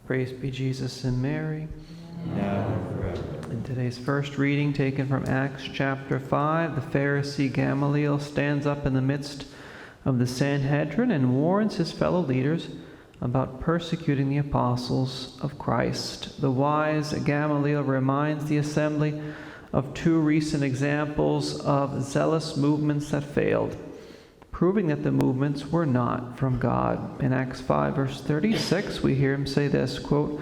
Praise be Jesus and Mary. Now and forever. In today's first reading, taken from Acts chapter 5, the Pharisee Gamaliel stands up in the midst of the Sanhedrin and warns his fellow leaders about persecuting the apostles of Christ. The wise Gamaliel reminds the assembly of two recent examples of zealous movements that failed, proving that the movements were not from God. In Acts 5, verse 36, we hear him say this, quote,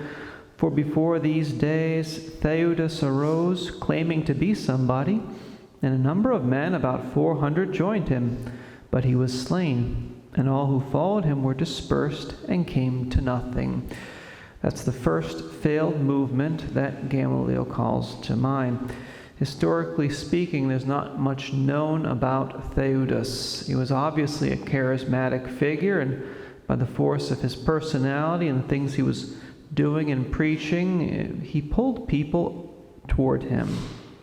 "For before these days Judas arose, claiming to be somebody, and a number of men, about 400, joined him. But he was slain, and all who followed him were dispersed and came to nothing." That's the first failed movement that Gamaliel calls to mind. Historically speaking, there's not much known about Judas. He was obviously a charismatic figure, and by the force of his personality and the things he was doing and preaching, he pulled people toward him.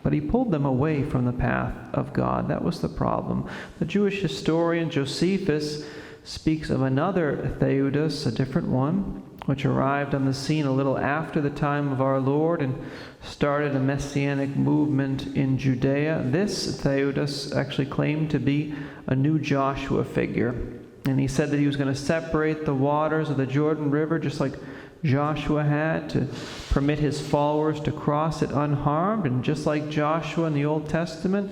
But he pulled them away from the path of God. That was the problem. The Jewish historian Josephus speaks of another Judas, a different one, which arrived on the scene a little after the time of our Lord and started a messianic movement in Judea. This Judas actually claimed to be a new Joshua figure. And he said that he was going to separate the waters of the Jordan River just like Joshua had, to permit his followers to cross it unharmed. And just like Joshua in the Old Testament,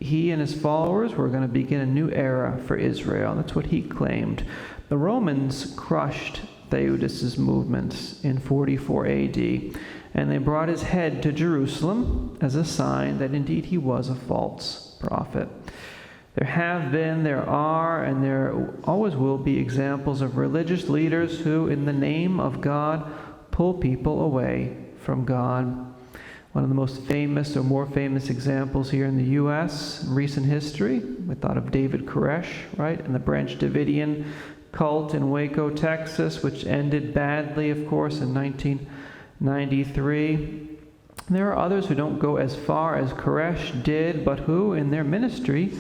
he and his followers were going to begin a new era for Israel. That's what he claimed. The Romans crushed Theudas' movements in 44 AD, and they brought his head to Jerusalem as a sign that indeed he was a false prophet. There have been, there are, and there always will be examples of religious leaders who, in the name of God, pull people away from God. One of the most famous or more famous examples here in the U.S. in recent history, we thought of David Koresh, right, and the Branch Davidian cult in Waco, Texas, which ended badly, of course, in 1993. There are others who don't go as far as Koresh did, but who, in their ministry,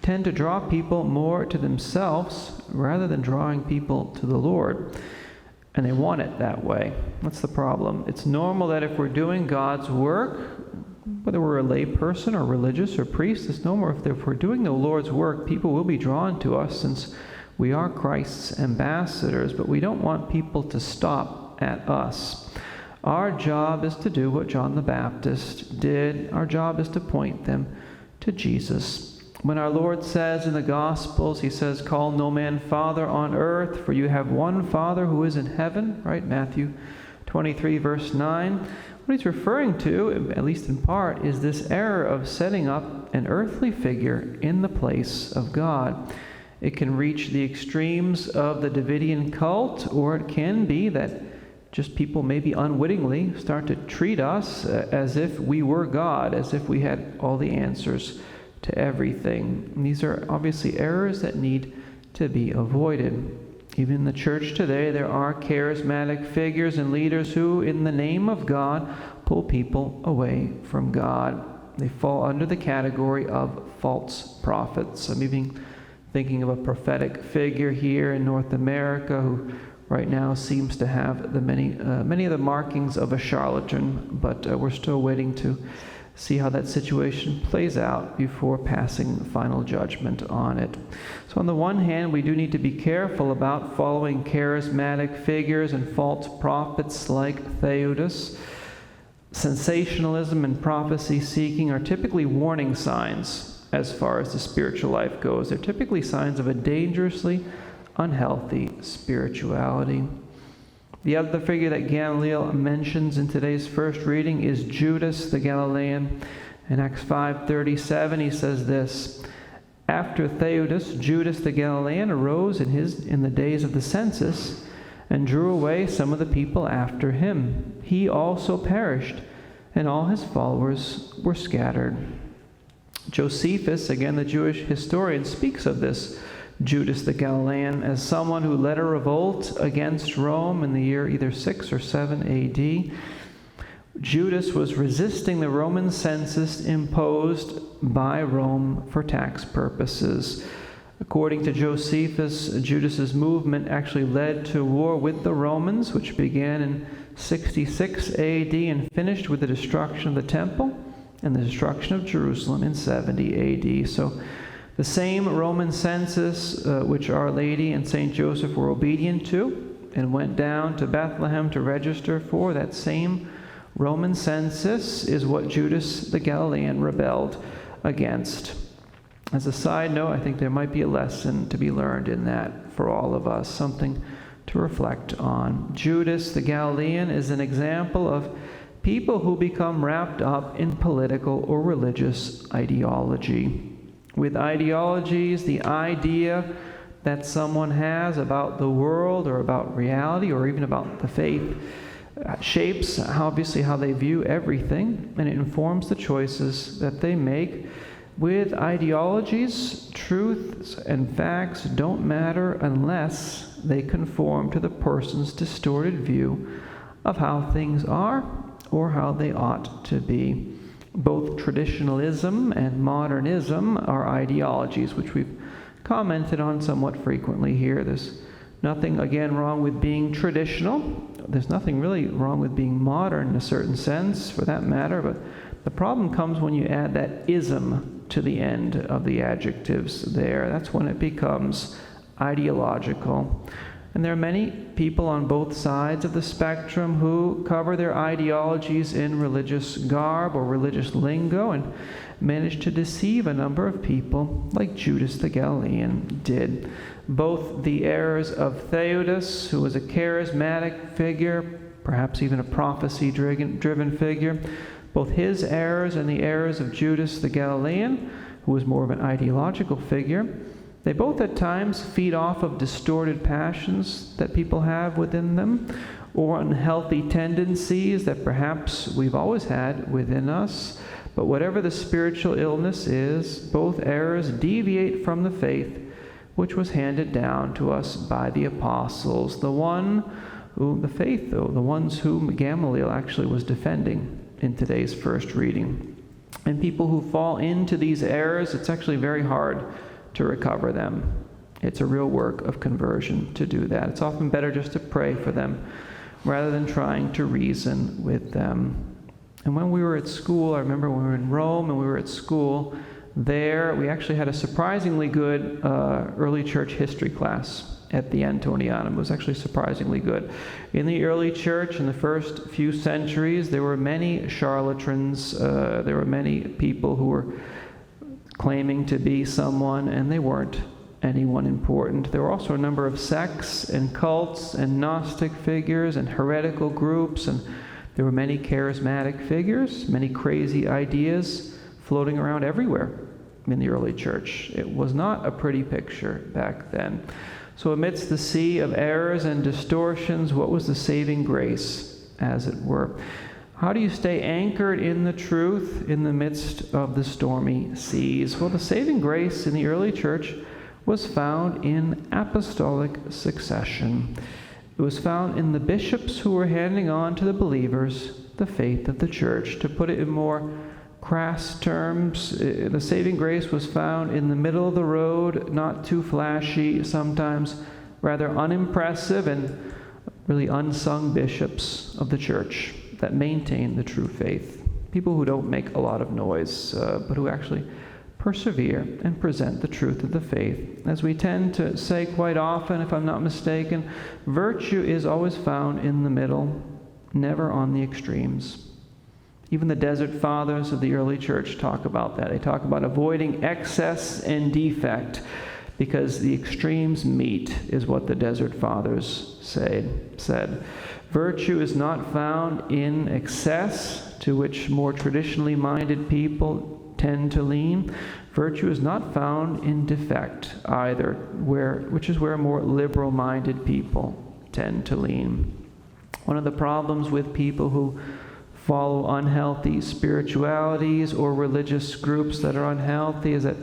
tend to draw people more to themselves rather than drawing people to the Lord. And they want it that way. That's the problem. It's normal that if we're doing God's work, whether we're a lay person or religious or priest, it's normal if we're doing the Lord's work, people will be drawn to us since we are Christ's ambassadors, but we don't want people to stop at us. Our job is to do what John the Baptist did. Our job is to point them to Jesus. When our Lord says in the Gospels, he says, "Call no man father on earth, for you have one Father who is in heaven," right? Matthew 23, verse 9. What he's referring to, at least in part, is this error of setting up an earthly figure in the place of God. It can reach the extremes of the Davidian cult, or it can be that just people maybe unwittingly start to treat us as if we were God, as if we had all the answers to everything. And these are obviously errors that need to be avoided. Even in the church today, there are charismatic figures and leaders who, in the name of God, pull people away from God. They fall under the category of false prophets. I'm even thinking of a prophetic figure here in North America who right now seems to have many of the markings of a charlatan, but we're still waiting to see how that situation plays out before passing final judgment on it. So on the one hand, we do need to be careful about following charismatic figures and false prophets like Judas. Sensationalism and prophecy seeking are typically warning signs as far as the spiritual life goes. They're typically signs of a dangerously unhealthy spirituality. The other figure that Gamaliel mentions in today's first reading is Judas the Galilean. In Acts 5:37, he says this, "After Theudas, Judas the Galilean arose in the days of the census and drew away some of the people after him. He also perished, and all his followers were scattered." Josephus, again the Jewish historian, speaks of this Judas the Galilean as someone who led a revolt against Rome in the year either 6 or 7 AD. Judas was resisting the Roman census imposed by Rome for tax purposes. According to Josephus, Judas's movement actually led to war with the Romans, which began in 66 AD and finished with the destruction of the temple and the destruction of Jerusalem in 70 AD. So the same Roman census, which Our Lady and St. Joseph were obedient to, and went down to Bethlehem to register for, that same Roman census is what Judas the Galilean rebelled against. As a side note, I think there might be a lesson to be learned in that for all of us, something to reflect on. Judas the Galilean is an example of people who become wrapped up in political or religious ideology. With ideologies, the idea that someone has about the world or about reality or even about the faith shapes obviously how they view everything, and it informs the choices that they make. With ideologies, truths and facts don't matter unless they conform to the person's distorted view of how things are or how they ought to be. Both traditionalism and modernism are ideologies, which we've commented on somewhat frequently here. There's nothing, again, wrong with being traditional. There's nothing really wrong with being modern in a certain sense, for that matter, but the problem comes when you add that ism to the end of the adjectives there. That's when it becomes ideological. And there are many people on both sides of the spectrum who cover their ideologies in religious garb or religious lingo and manage to deceive a number of people, like Judas the Galilean did. Both the errors of Theudas, who was a charismatic figure, perhaps even a prophecy-driven figure, both his errors and the errors of Judas the Galilean, who was more of an ideological figure, they both at times feed off of distorted passions that people have within them, or unhealthy tendencies that perhaps we've always had within us. But whatever the spiritual illness is, both errors deviate from the faith which was handed down to us by the apostles. The ones whom Gamaliel actually was defending in today's first reading. And people who fall into these errors, it's actually very hard to recover them. It's a real work of conversion to do that. It's often better just to pray for them rather than trying to reason with them. And when we were at school, I remember when we were in Rome and we were at school, there we actually had a surprisingly good early church history class at the Antonianum. It was actually surprisingly good. In the early church, in the first few centuries, there were many charlatans. There were many people who were claiming to be someone, and they weren't anyone important. There were also a number of sects and cults and Gnostic figures and heretical groups, and there were many charismatic figures, many crazy ideas floating around everywhere in the early church. It was not a pretty picture back then. So amidst the sea of errors and distortions, what was the saving grace, as it were? How do you stay anchored in the truth in the midst of the stormy seas? Well, the saving grace in the early church was found in apostolic succession. It was found in the bishops who were handing on to the believers the faith of the church. To put it in more crass terms, the saving grace was found in the middle of the road, not too flashy, sometimes rather unimpressive and really unsung bishops of the church that maintain the true faith. People who don't make a lot of noise, but who actually persevere and present the truth of the faith. As we tend to say quite often, if I'm not mistaken, virtue is always found in the middle, never on the extremes. Even the Desert Fathers of the early church talk about that. They talk about avoiding excess and defect, because the extremes meet, is what the Desert Fathers said. Virtue is not found in excess, to which more traditionally minded people tend to lean. Virtue is not found in defect either, which is where more liberal-minded people tend to lean. One of the problems with people who follow unhealthy spiritualities or religious groups that are unhealthy is that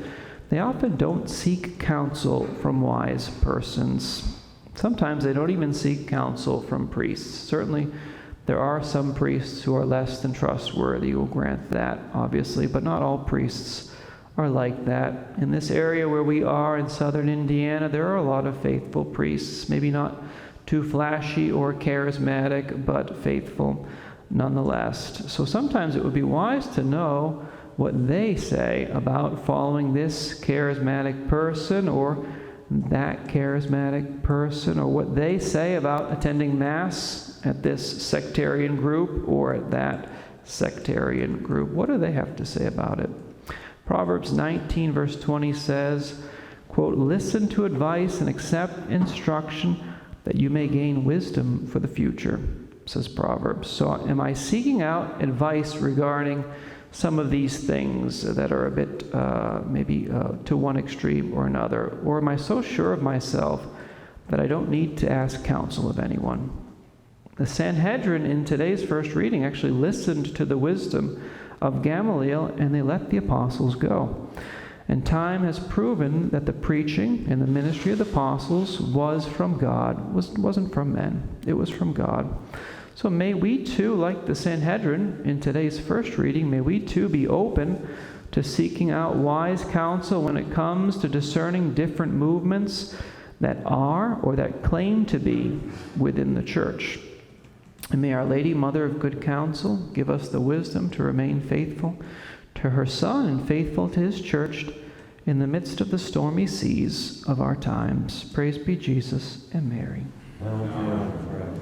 they often don't seek counsel from wise persons. Sometimes they don't even seek counsel from priests. Certainly, there are some priests who are less than trustworthy. We'll grant that, obviously, but not all priests are like that. In this area where we are in southern Indiana, there are a lot of faithful priests, maybe not too flashy or charismatic, but faithful nonetheless. So sometimes it would be wise to know what they say about following this charismatic person or that charismatic person, or what they say about attending Mass at this sectarian group or at that sectarian group. What do they have to say about it? Proverbs 19 verse 20 says, quote, "Listen to advice and accept instruction that you may gain wisdom for the future," says Proverbs. So am I seeking out advice regarding some of these things that are a bit maybe to one extreme or another? Or am I so sure of myself that I don't need to ask counsel of anyone? The Sanhedrin in today's first reading actually listened to the wisdom of Gamaliel, and they let the apostles go. And time has proven that the preaching and the ministry of the apostles was from God, wasn't from men. It was from God. So may we too, like the Sanhedrin in today's first reading, may we too be open to seeking out wise counsel when it comes to discerning different movements that are or that claim to be within the church. And may Our Lady, Mother of Good Counsel, give us the wisdom to remain faithful to her Son and faithful to his church in the midst of the stormy seas of our times. Praise be Jesus and Mary. Now and forever.